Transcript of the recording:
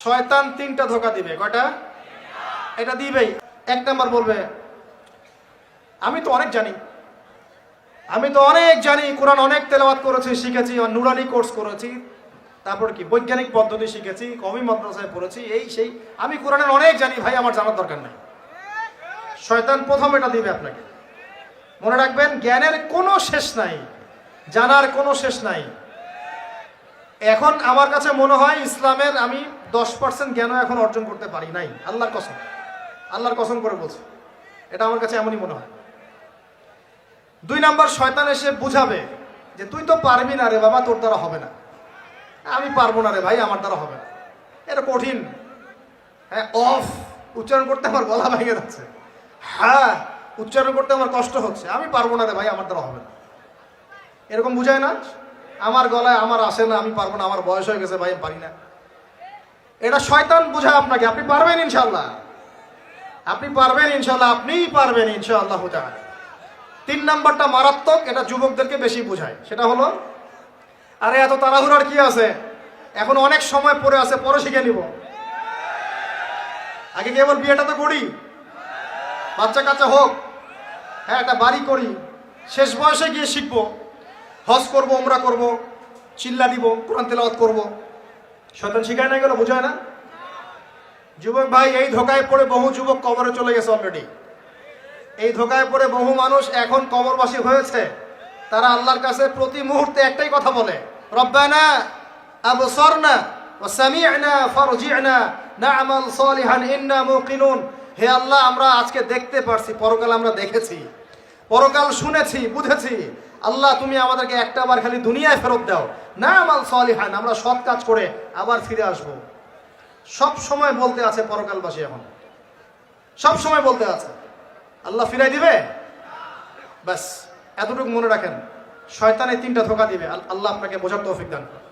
শয়তান তিনটা ধোকা দিবে। কয়টা? এটা দিবেই। এক নাম্বার বলবে, আমি তো অনেক জানি, কোরআন অনেক তেলাওয়াত করেছি, শিখেছি, নুরানি কোর্স করেছি, তারপর কি বৈজ্ঞানিক পদ্ধতি শিখেছি, কওমি মাদ্রাসায় পড়েছি, এই সেই, আমি কোরআনের অনেক জানি, ভাই আমার জানার দরকার নাই। শয়তান প্রথম এটা দিবে আপনাকে। মনে রাখবেন, জ্ঞানের কোনো শেষ নাই, জানার কোনো শেষ নাই। এখন আমার কাছে মনে হয় ইসলামের আমি 10% জ্ঞানও এখন অর্জন করতে পারি নাই। আল্লাহর কসম করে বলছি, এটা আমার কাছে এমনই মনে হয়। 2 নাম্বার, শয়তান এসে বুঝাবে যে তুই তো পারবি না রে বাবা, তোর দ্বারা হবে না। আমি পারবো না রে ভাই, আমার দ্বারা হবে না, এটা কঠিন। হ্যাঁ, উচ্চারণ করতে আমার গলা ভেঙে যাচ্ছে, হ্যাঁ উচ্চারণ করতে আমার কষ্ট হচ্ছে, আমি পারবো না রে ভাই, আমার দ্বারা হবে না। এরকম বুঝায় না, আমার গলায় আমার আসে না, আমি পারবো না, আমার বয়স হয়ে গেছে ভাই, আমি পারি না। এটা শয়তান বুঝায় আপনাকে। আপনি পারবেন ইনশাআল্লাহ, আপনিই পারবেন ইনশাআল্লাহ। 3 নাম্বারটা মারাত্মক, এটা যুবকদেরকে বেশি বুঝায়। সেটা হলো, আরে এত তাড়াহুড়ার কি আছে, এখন অনেক সময় পড়ে আছে, পরে শিখে নিব। আগে কেবল বিয়েটা তো করি, বাচ্চা কাচ্চা হোক, হ্যাঁ একটা বাড়ি করি, শেষ বয়সে গিয়ে শিখবো, হজ করব, উমরা করব, চিল্লা দিব, কোরআন তেলাওয়াত করব। শয়তান শিখায় না, গেল বুঝায় না। যুবক ভাই, এই ধোকায় পড়ে বহু যুবক কবরে চলে গেছে অলরেডি। এই ধোকায় পড়ে বহু মানুষ এখন কবরবাসী হয়েছে। তারা আল্লাহর কাছে প্রতি মুহূর্তে একটাই কথা বলে, রব্বানা আবসারনা ওয়া সামি'না ফারজি'না না'মাল সালিহান ইন্না মুকিনুন। হে আল্লাহ, আমরা আজকে দেখতে পারছি, পরকাল আমরা দেখেছি, পরকাল শুনেছি, বুঝেছি। আল্লাহ, তুমি আমাদেরকে একটা বার খালি দুনিয়ায় ফেরত দাও, না'মাল সালিহান, আমরা সৎ কাজ করে আবার ফিরে আসব। সব সময় বলতে আছে পরকালবাসী, এখন সব সময় বলতে আছে। আল্লাহ ফিরাই দিবে? ব্যাস এতটুকু মনে রাখেন, শয়তান এই 3টা ধোঁকা দিবে। আল্লাহ আপনাকে বোঝার তৌফিক দান করুন।